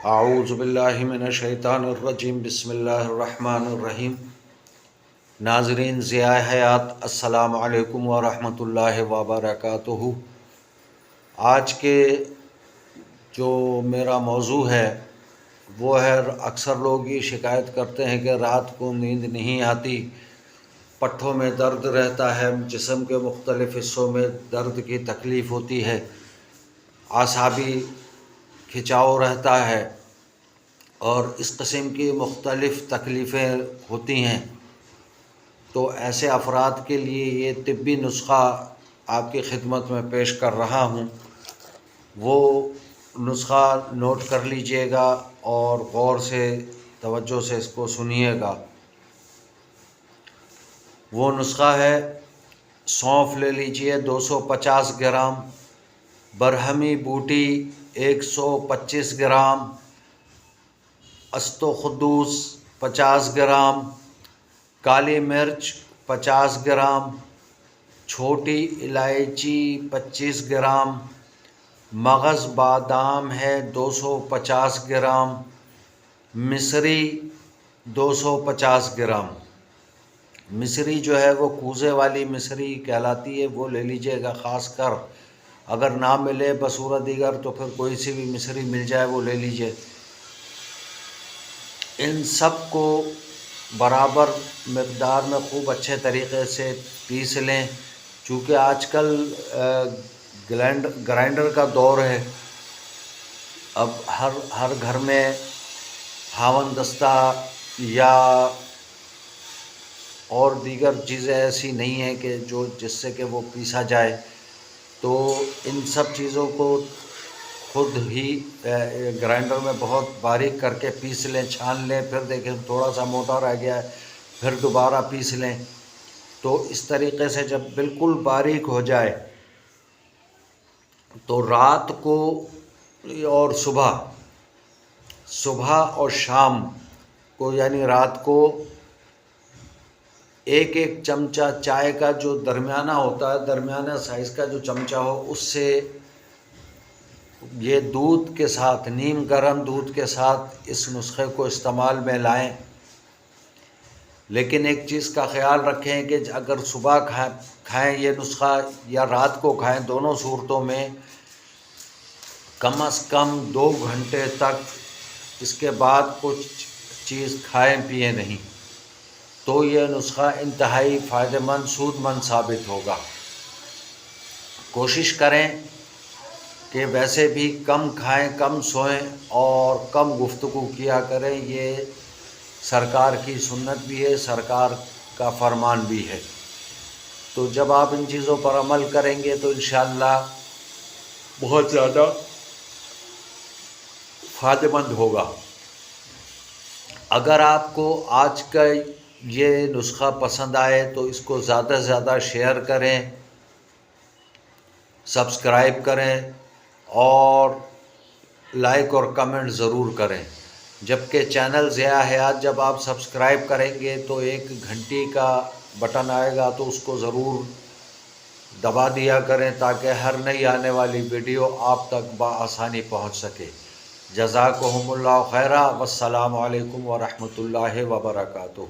اعوذ باللہ من الشیطان الرجیم بسم اللہ الرحمن الرحیم۔ ناظرین ضیاء حیات، السلام علیکم ورحمۃ اللہ وبرکاتہ۔ آج کے جو میرا موضوع ہے وہ ہے، اکثر لوگ یہ شکایت کرتے ہیں کہ رات کو نیند نہیں آتی، پٹھوں میں درد رہتا ہے، جسم کے مختلف حصوں میں درد کی تکلیف ہوتی ہے، اعصابی کھنچاؤ رہتا ہے اور اس قسم کی مختلف تکلیفیں ہوتی ہیں۔ تو ایسے افراد کے لیے یہ طبی نسخہ آپ کی خدمت میں پیش کر رہا ہوں۔ وہ نسخہ نوٹ کر لیجئے گا اور غور سے توجہ سے اس کو سنیے گا۔ وہ نسخہ ہے: سونف لے لیجئے 250 گرام، برہمی بوٹی 125 گرام، استوخدوس 50 گرام، کالی مرچ 50 گرام، چھوٹی الائچی 25 گرام، مغز بادام ہے 250 گرام، مصری 250 گرام۔ مصری جو ہے وہ کوزے والی مصری کہلاتی ہے، وہ لے لیجئے گا خاص کر۔ اگر نہ ملے بصورت دیگر تو پھر کوئی سی بھی مصری مل جائے وہ لے لیجئے۔ ان سب کو برابر مقدار میں خوب اچھے طریقے سے پیس لیں۔ چونکہ آج کل گرائنڈر کا دور ہے، اب ہر گھر میں ہاون دستہ یا اور دیگر چیزیں ایسی نہیں ہیں کہ جس سے کہ وہ پیسا جائے، تو ان سب چیزوں کو خود ہی گرائنڈر میں بہت باریک کر کے پیس لیں، چھان لیں، پھر دیکھیں تھوڑا سا موٹا رہ گیا ہے پھر دوبارہ پیس لیں۔ تو اس طریقے سے جب بالکل باریک ہو جائے تو رات کو اور صبح اور شام کو، یعنی رات کو ایک چمچہ چائے کا جو درمیانہ ہوتا ہے، درمیانہ سائز کا جو چمچہ ہو، اس سے یہ دودھ کے ساتھ، نیم گرم دودھ کے ساتھ اس نسخے کو استعمال میں لائیں۔ لیکن ایک چیز کا خیال رکھیں کہ اگر صبح کھائیں یہ نسخہ یا رات کو کھائیں، دونوں صورتوں میں کم از کم 2 گھنٹے تک اس کے بعد کچھ چیز کھائیں پیئیں نہیں، تو یہ نسخہ انتہائی فائدہ مند، سود مند ثابت ہوگا۔ کوشش کریں کہ ویسے بھی کم کھائیں، کم سوئیں اور کم گفتگو کیا کریں۔ یہ سرکار کی سنت بھی ہے، سرکار کا فرمان بھی ہے۔ تو جب آپ ان چیزوں پر عمل کریں گے تو انشاءاللہ بہت زیادہ فائدہ مند ہوگا۔ اگر آپ کو آج کا یہ نسخہ پسند آئے تو اس کو زیادہ سے زیادہ شیئر کریں، سبسکرائب کریں اور لائک اور کمنٹ ضرور کریں۔ جبکہ چینل ضیاء حیات جب آپ سبسکرائب کریں گے تو 1 گھنٹی کا بٹن آئے گا، تو اس کو ضرور دبا دیا کریں تاکہ ہر نئی آنے والی ویڈیو آپ تک بآسانی پہنچ سکے۔ جزاکم اللہ خیرا، والسلام علیکم ورحمۃ اللہ وبرکاتہ۔